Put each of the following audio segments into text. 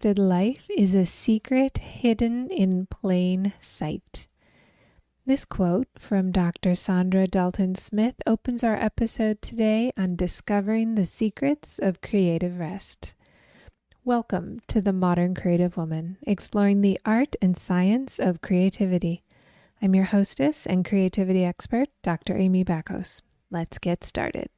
rested life is a secret hidden in plain sight. This quote from Dr. Sandra Dalton Smith opens our episode today on discovering the secrets of creative rest. Welcome to The Modern Creative Woman, exploring the art and science of creativity. I'm your hostess and creativity expert, Dr. Amy Backos. Let's get started.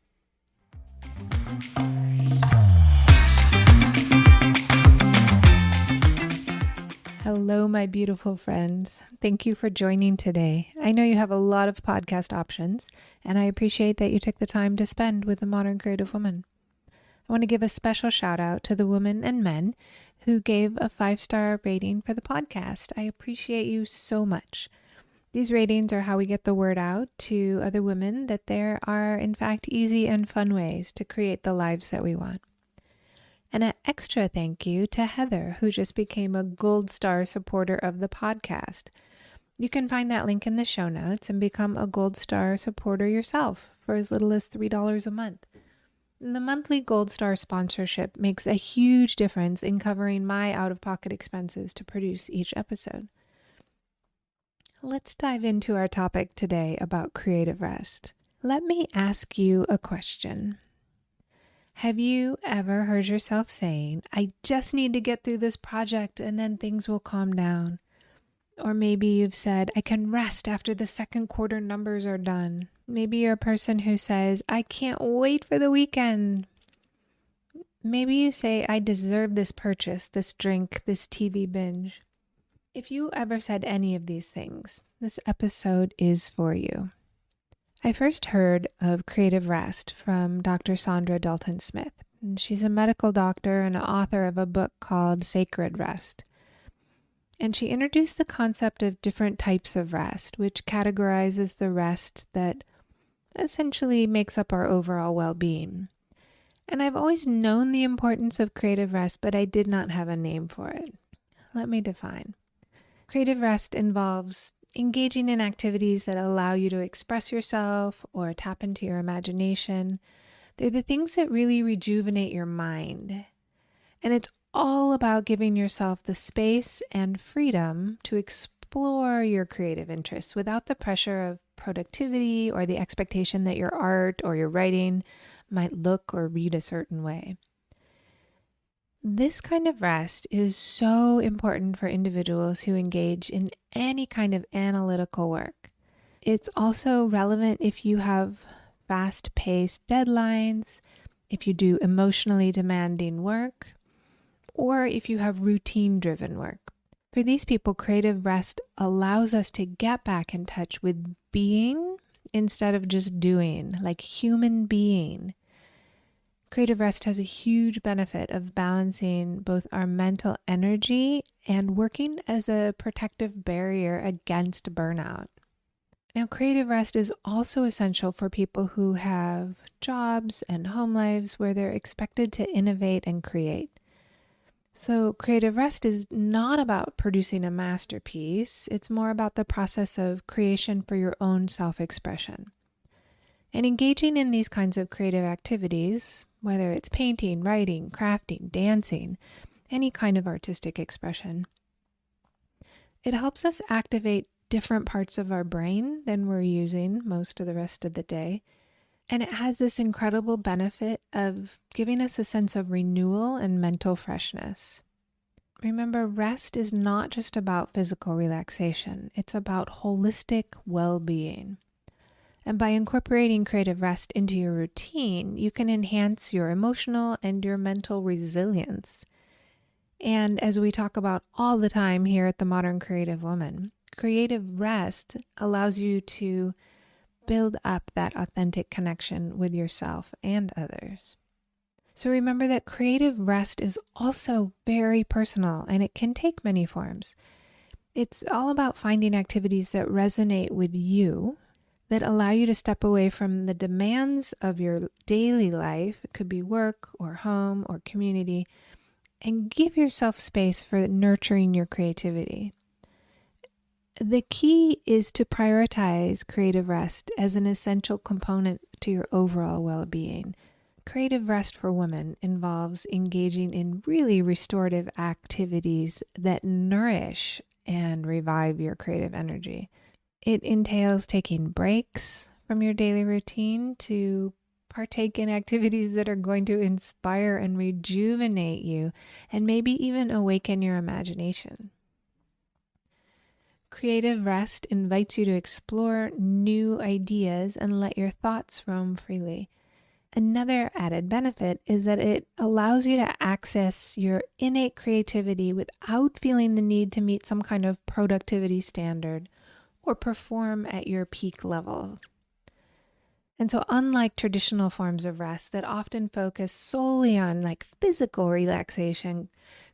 Hello, my beautiful friends. Thank you for joining today. I know you have a lot of podcast options, and I appreciate that you took the time to spend with the Modern Creative Woman. I want to give a special shout out to the women and men who gave a 5-star rating for the podcast. I appreciate you so much. These ratings are how we get the word out to other women that there are, in fact, easy and fun ways to create the lives that we want. And an extra thank you to Heather, who just became a gold star supporter of the podcast. You can find that link in the show notes and become a gold star supporter yourself for as little as $3 a month. And the monthly gold star sponsorship makes a huge difference in covering my out-of-pocket expenses to produce each episode. Let's dive into our topic today about creative rest. Let me ask you a question. Have you ever heard yourself saying, I just need to get through this project and then things will calm down? Or maybe you've said, I can rest after the second quarter numbers are done. Maybe you're a person who says, I can't wait for the weekend. Maybe you say, I deserve this purchase, this drink, this TV binge. If you ever said any of these things, this episode is for you. I first heard of creative rest from Dr. Sandra Dalton Smith. She's a medical doctor and author of a book called Sacred Rest. And she introduced the concept of different types of rest, which categorizes the rest that essentially makes up our overall well-being. And I've always known the importance of creative rest, but I did not have a name for it. Let me define. Creative rest involves engaging in activities that allow you to express yourself or tap into your imagination. They're the things that really rejuvenate your mind. And it's all about giving yourself the space and freedom to explore your creative interests without the pressure of productivity or the expectation that your art or your writing might look or read a certain way. This kind of rest is so important for individuals who engage in any kind of analytical work. It's also relevant if you have fast-paced deadlines, if you do emotionally demanding work, or if you have routine-driven work. For these people, creative rest allows us to get back in touch with being instead of just doing, like human being. Creative rest has a huge benefit of balancing both our mental energy and working as a protective barrier against burnout. Now, creative rest is also essential for people who have jobs and home lives where they're expected to innovate and create. So creative rest is not about producing a masterpiece. It's more about the process of creation for your own self-expression. And engaging in these kinds of creative activities, whether it's painting, writing, crafting, dancing, any kind of artistic expression, it helps us activate different parts of our brain than we're using most of the rest of the day. And it has this incredible benefit of giving us a sense of renewal and mental freshness. Remember, rest is not just about physical relaxation. It's about holistic well-being. And by incorporating creative rest into your routine, you can enhance your emotional and your mental resilience. And as we talk about all the time here at the Modern Creative Woman, creative rest allows you to build up that authentic connection with yourself and others. So remember that creative rest is also very personal, and it can take many forms. It's all about finding activities that resonate with you, that allow you to step away from the demands of your daily life. It could be work or home or community, and give yourself space for nurturing your creativity. The key is to prioritize creative rest as an essential component to your overall well-being. Creative rest for women involves engaging in really restorative activities that nourish and revive your creative energy. It entails taking breaks from your daily routine to partake in activities that are going to inspire and rejuvenate you and maybe even awaken your imagination. Creative rest invites you to explore new ideas and let your thoughts roam freely. Another added benefit is that it allows you to access your innate creativity without feeling the need to meet some kind of productivity standard or perform at your peak level. And so unlike traditional forms of rest that often focus solely on physical relaxation,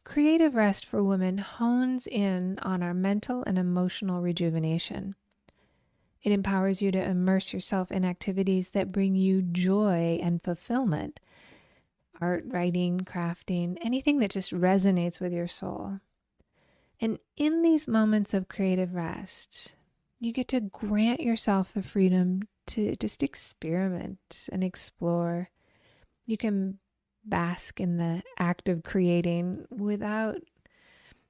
creative rest for women hones in on our mental and emotional rejuvenation. It empowers you to immerse yourself in activities that bring you joy and fulfillment. Art, writing, crafting, anything that just resonates with your soul. And in these moments of creative rest, you get to grant yourself the freedom to just experiment and explore. You can bask in the act of creating without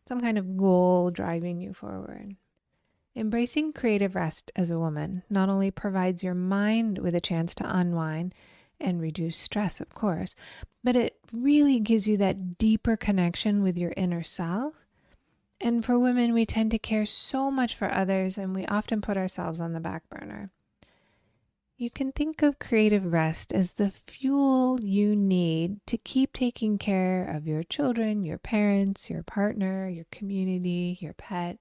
some kind of goal driving you forward. Embracing creative rest as a woman not only provides your mind with a chance to unwind and reduce stress, of course, but it really gives you that deeper connection with your inner self. And for women, we tend to care so much for others, and we often put ourselves on the back burner. You can think of creative rest as the fuel you need to keep taking care of your children, your parents, your partner, your community, your pet.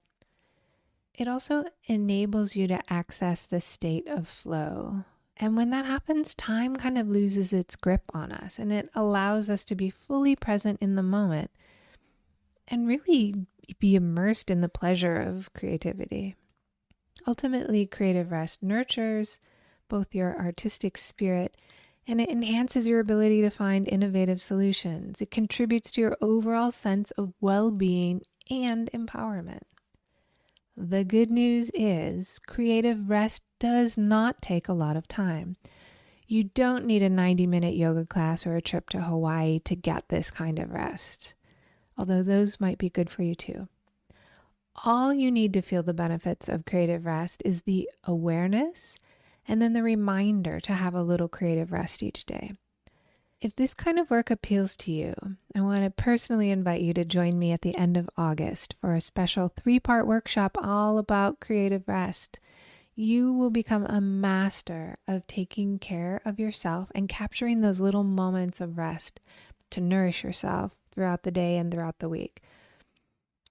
It also enables you to access the state of flow. And when that happens, time kind of loses its grip on us, and it allows us to be fully present in the moment and really be immersed in the pleasure of creativity. Ultimately, creative rest nurtures both your artistic spirit and it enhances your ability to find innovative solutions. It contributes to your overall sense of well-being and empowerment. The good news is creative rest does not take a lot of time. You don't need a 90-minute yoga class or a trip to Hawaii to get this kind of rest, although those might be good for you too. All you need to feel the benefits of creative rest is the awareness and then the reminder to have a little creative rest each day. If this kind of work appeals to you, I want to personally invite you to join me at the end of August for a special 3-part workshop all about creative rest. You will become a master of taking care of yourself and capturing those little moments of rest to nourish yourself throughout the day and throughout the week.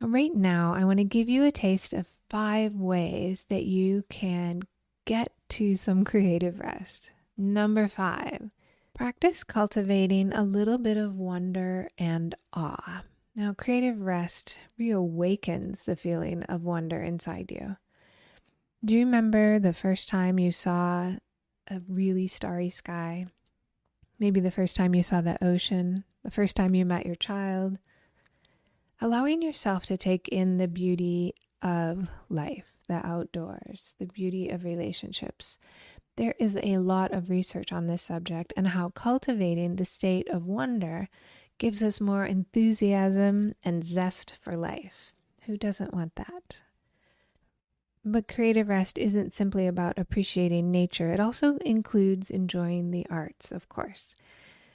Right now, I want to give you a taste of 5 ways that you can get to some creative rest. Number 5. Practice cultivating a little bit of wonder and awe. Now, creative rest reawakens the feeling of wonder inside you. Do you remember the first time you saw a really starry sky? Maybe the first time you saw the ocean, the first time you met your child. Allowing yourself to take in the beauty of life, the outdoors, the beauty of relationships. There is a lot of research on this subject and how cultivating the state of wonder gives us more enthusiasm and zest for life. Who doesn't want that? But creative rest isn't simply about appreciating nature. It also includes enjoying the arts, of course.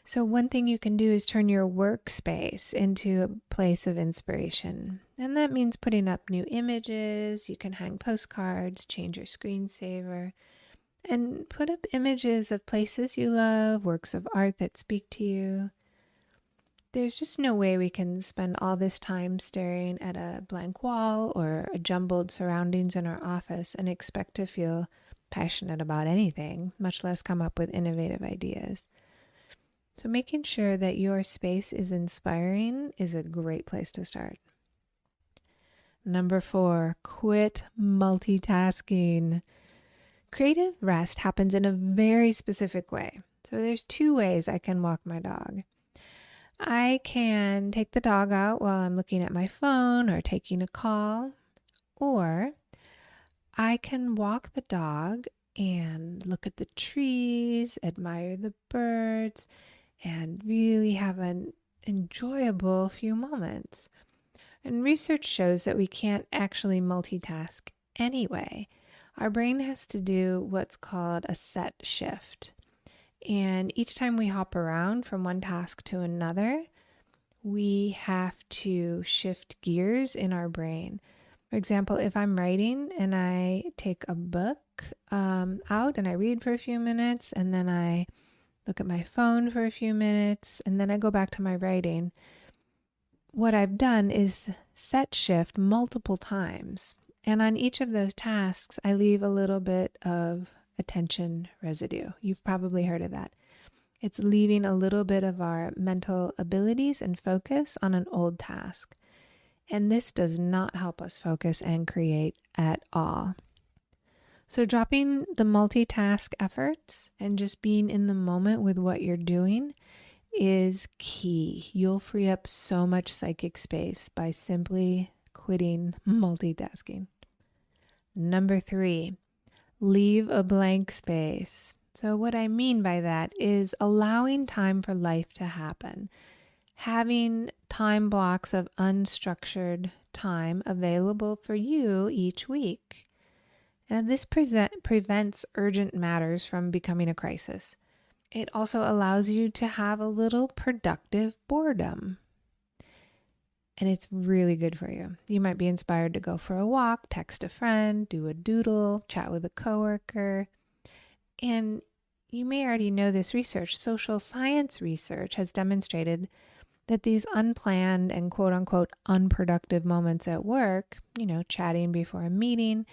So one thing you can do is turn your workspace into a place of inspiration. And that means putting up new images. You can hang postcards, change your screensaver, and put up images of places you love, works of art that speak to you. There's just no way we can spend all this time staring at a blank wall or a jumbled surroundings in our office and expect to feel passionate about anything, much less come up with innovative ideas. So making sure that your space is inspiring is a great place to start. Number 4, quit multitasking. Creative rest happens in a very specific way. So there's 2 ways I can walk my dog. I can take the dog out while I'm looking at my phone or taking a call, or I can walk the dog and look at the trees, admire the birds, and really have an enjoyable few moments. And research shows that we can't actually multitask anyway. Our brain has to do what's called a set shift. And each time we hop around from one task to another, we have to shift gears in our brain. For example, if I'm writing and I take a book out and I read for a few minutes, and then I look at my phone for a few minutes, and then I go back to my writing, what I've done is set shift multiple times. And on each of those tasks, I leave a little bit of attention residue. You've probably heard of that. It's leaving a little bit of our mental abilities and focus on an old task. And this does not help us focus and create at all. So dropping the multitask efforts and just being in the moment with what you're doing is key. You'll free up so much psychic space by simply quitting multitasking. Number 3, leave a blank space. So what I mean by that is allowing time for life to happen. Having time blocks of unstructured time available for you each week. And this prevents urgent matters from becoming a crisis. It also allows you to have a little productive boredom. And it's really good for you. You might be inspired to go for a walk, text a friend, do a doodle, chat with a coworker. And you may already know this research. Social science research has demonstrated that these unplanned and quote unquote unproductive moments at work, chatting before a meeting,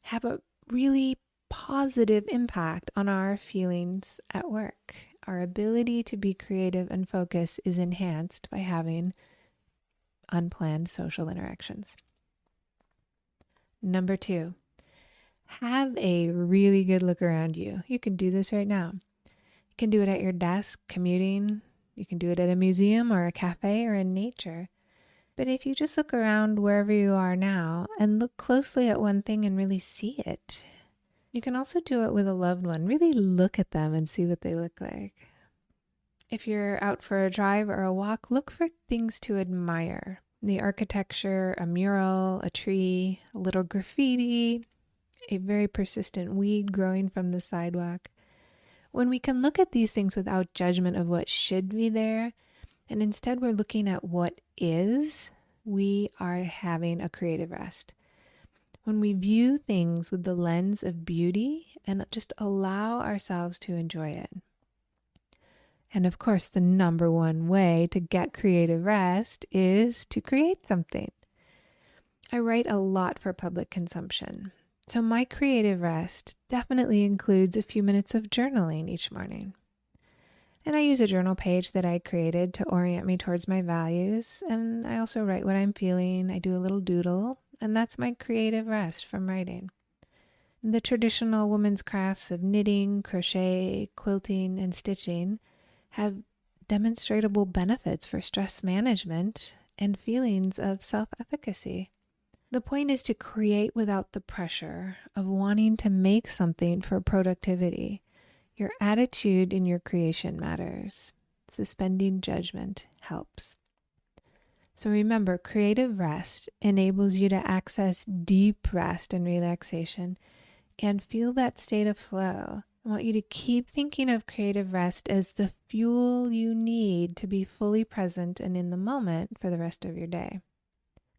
have a really positive impact on our feelings at work. Our ability to be creative and focus is enhanced by having unplanned social interactions. Number 2, have a really good look around you. You can do this right now. You can do it at your desk, commuting. You can do it at a museum or a cafe or in nature. But if you just look around wherever you are now and look closely at one thing and really see it, you can also do it with a loved one. Really look at them and see what they look like. If you're out for a drive or a walk, look for things to admire. The architecture, a mural, a tree, a little graffiti, a very persistent weed growing from the sidewalk. When we can look at these things without judgment of what should be there, and instead we're looking at what is, we are having a creative rest. When we view things with the lens of beauty and just allow ourselves to enjoy it. And of course, the number one way to get creative rest is to create something. I write a lot for public consumption. So my creative rest definitely includes a few minutes of journaling each morning. And I use a journal page that I created to orient me towards my values. And I also write what I'm feeling. I do a little doodle, and that's my creative rest from writing. The traditional women's crafts of knitting, crochet, quilting, and stitching have demonstrable benefits for stress management and feelings of self-efficacy. The point is to create without the pressure of wanting to make something for productivity. Your attitude in your creation matters. Suspending judgment helps. So remember, creative rest enables you to access deep rest and relaxation and feel that state of flow. I want you to keep thinking of creative rest as the fuel you need to be fully present and in the moment for the rest of your day.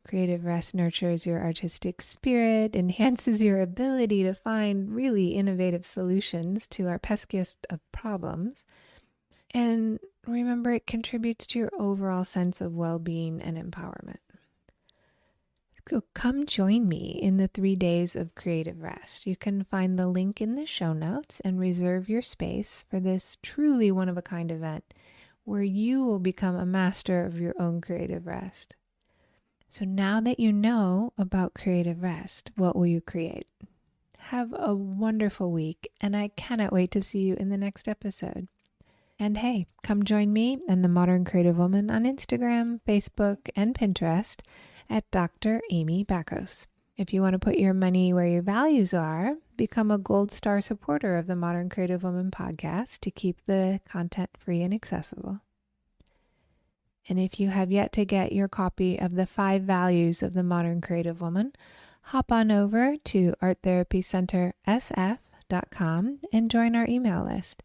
Creative rest nurtures your artistic spirit, enhances your ability to find really innovative solutions to our peskiest of problems, and remember, it contributes to your overall sense of well-being and empowerment. So come join me in the 3 days of creative rest. You can find the link in the show notes and reserve your space for this truly one-of-a-kind event where you will become a master of your own creative rest. So now that you know about creative rest, what will you create? Have a wonderful week, and I cannot wait to see you in the next episode. And hey, come join me and the Modern Creative Woman on Instagram, Facebook, and Pinterest at Dr. Amy Backos. If you want to put your money where your values are, become a Gold Star supporter of the Modern Creative Woman podcast to keep the content free and accessible. And if you have yet to get your copy of the 5 Values of the Modern Creative Woman, hop on over to arttherapycentersf.com and join our email list.